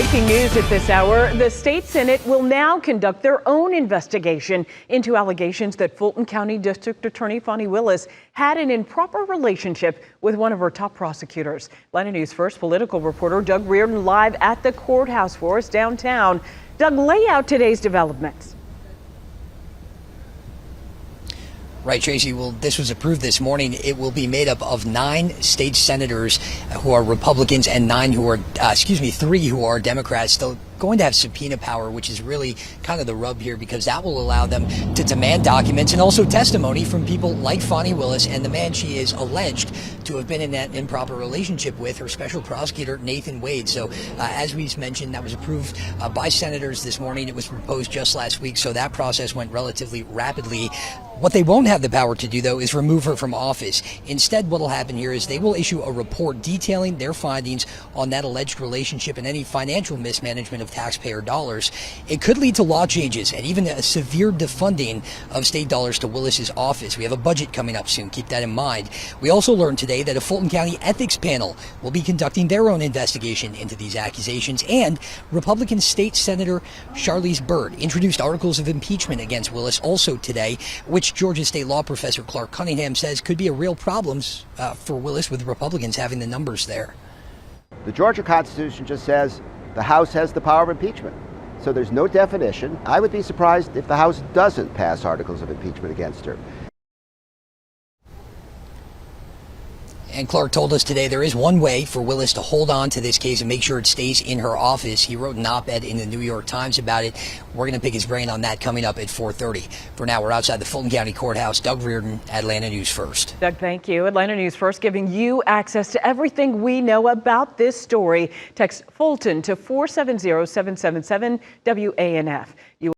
Breaking news at this hour. The state Senate will now conduct their own investigation into allegations that Fulton County District Attorney Fani Willis had an improper relationship with one of her top prosecutors. Atlanta News First political reporter Doug Reardon live at the courthouse for us downtown. Doug, lay out today's developments. Right, Tracy. Well, this was approved this morning. It will be made up of 9 state senators who are Republicans and 3 who are Democrats. They're going to have subpoena power, which is really kind of the rub here, because that will allow them to demand documents and also testimony from people like Fani Willis and the man she is alleged to have been in that improper relationship with, her special prosecutor, Nathan Wade. So as we've mentioned, that was approved by senators this morning. It was proposed just last week, so that process went relatively rapidly. What they won't have the power to do, though, is remove her from office. Instead, what will happen here is they will issue a report detailing their findings on that alleged relationship and any financial mismanagement of taxpayer dollars. It could lead to law changes and even a severe defunding of state dollars to Willis's office. We have a budget coming up soon. Keep that in mind. We also learned today that a Fulton County ethics panel will be conducting their own investigation into these accusations, and Republican State Senator Charlize Byrd introduced articles of impeachment against Willis also today, which Georgia State law professor Clark Cunningham says could be a real problem for Willis, with Republicans having the numbers there. The Georgia Constitution just says the House has the power of impeachment. So there's no definition. I would be surprised if the House doesn't pass articles of impeachment against her. And Clark told us today there is one way for Willis to hold on to this case and make sure it stays in her office. He wrote an op-ed in the New York Times about it. We're going to pick his brain on that coming up at 4:30. For now, we're outside the Fulton County Courthouse. Doug Reardon, Atlanta News First. Doug, thank you. Atlanta News First, giving you access to everything we know about this story. Text Fulton to 470-777 WANF.